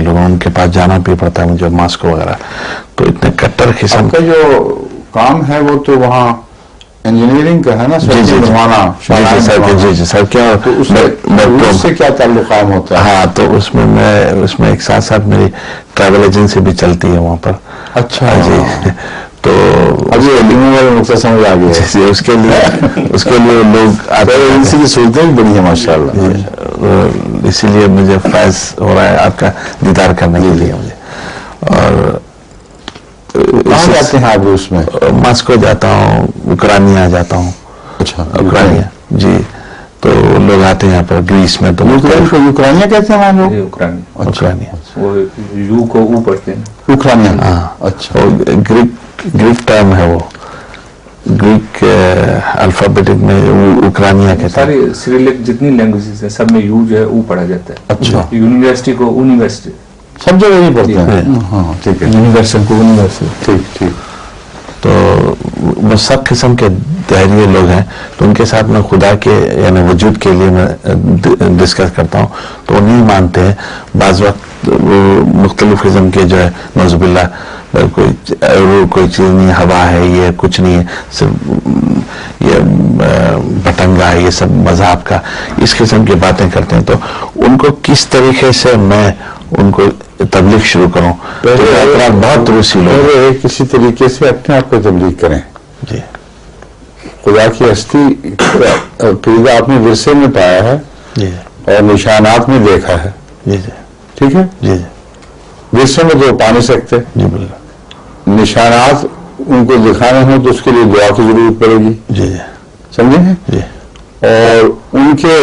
لوگ، ان کے پاس جانا بھی پڑتا ہے مجھے، ماسکو وغیرہ. تو اتنے کٹر قسم کا جو کام ہے وہ تو وہاں انجینئرنگ کا ہے نا، سڑکیں بنوانا. جی سر. کیا اس سے کیا تعلق قائم ہوتا ہے؟ ہاں تو اس میں ایک ساتھ ساتھ میری ٹریول ایجنسی بھی چلتی ہے وہاں پر. اچھا جی. تو ابھی نقطہ سمجھ آ گیا. جی اس کے لیے لوگ آتے ہیں. ایجنسی کی صورتیں بھی بڑی ہیں ماشاء اللہ. اسی لیے مجھے فائز ہو رہا ہے آپ کا دیدار کرنے کے لیے مجھے. اور کہاں جاتے ہیں آپ اس میں؟ ماسکو جاتا ہوں، اوکرانیا جاتا ہوں. اچھا اوکرانیا جی. تو لوگ آتے ہیں یہاں پر گریس میں. تو اوکرانیا کہتے ہیں وہاں لوگ؟ اوکرانیا وہ یو کو او پڑھتے ہیں. اوکرانیا. ہاں. اچھا. گریک ٹرم ہے وہ، گریک الفابیٹک میں اوکرانیا کہتے ہیں. ساری سریلک جتنی لینگویجز ہیں سب میں یو جو ہے او پڑھا جاتا ہے. اچھا. یونیورسٹی کو یونیورسٹی، سب جگہ نہیں پڑھتے ہیں. ہاں ٹھیک ہے. یونیورسل کو یونیورسل. ٹھیک ٹھیک. تو وہ سب قسم کے دہریے لوگ ہیں. تو ان کے ساتھ میں خدا کے یعنی وجود کے لیے میں ڈسکس کرتا ہوں تو وہ نہیں مانتے ہیں. بعض وقت وہ مختلف قسم کے جو ہے نعوذ باللہ کوئی چیز نہیں، ہوا ہے، یہ کچھ نہیں ہے، صرف یہ بٹنگا ہے، یہ سب مذہب کا، اس قسم کی باتیں کرتے ہیں. تو ان کو کس طریقے سے میں ان کو تبلیغ شروع کروں؟ بہت روسی لوگ کسی طریقے سے اپنے آپ کو تبلیغ کریں. جی. خدا کی ہستی پیدا اپنے ورثے میں پایا ہے جی اور نشانات میں دیکھا ہے. جی جی ٹھیک ہے. جی جی ورثے میں تو پا نہیں سکتے. جی بالکل. نشانات ان کو دکھانے ہوں تو اس کے لیے دعا کی ضرورت پڑے گی. جی جی سمجھے ہیں؟ جی. اور ان کے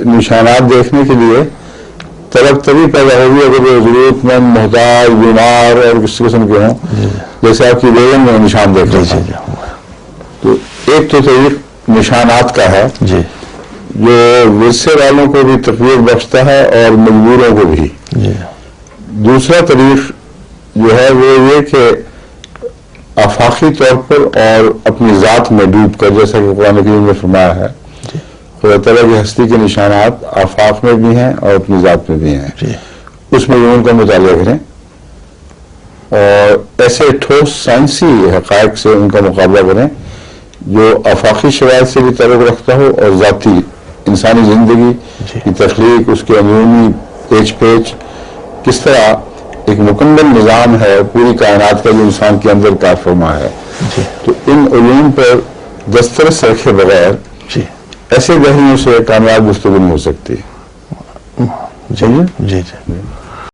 نشانات دیکھنے کے لیے طلب تبھی پیدا ہوگی اگر وہ ضرورت مند، محتاج، بیمار اور کس قسم کے ہوں. جیسے آپ کی بیگم میں نشان دیکھ جی رہے جی ہیں. تو ایک تو طریق نشانات کا ہے جی جو ورثے والوں کو بھی تقویت بخشتا ہے اور مجبوروں کو بھی. جی. دوسرا طریق جو ہے وہ یہ کہ آفاقی طور پر اور اپنی ذات میں ڈوب کر، جیسا کہ قرآن کریم میں فرمایا ہے، خدا تعالیٰ کی ہستی کے نشانات آفاق میں بھی ہیں اور اپنی ذات میں بھی ہیں. جی. اس مضمون کا مطالعہ کریں اور ایسے ٹھوس سائنسی حقائق سے ان کا مقابلہ کریں جو آفاقی شرائط سے بھی تعلق رکھتا ہو اور ذاتی انسانی زندگی کی تخلیق، اس کے اندرونی پیچ پیچ، کس طرح ایک مکمل نظام ہے پوری کائنات کا جو انسان کے اندر کار فرما ہے. تو ان علوم پر دسترس رکھے بغیر جی ایسے دہلیوں سے کامیاب گفتگو نہیں ہو سکتی. جی جی جی.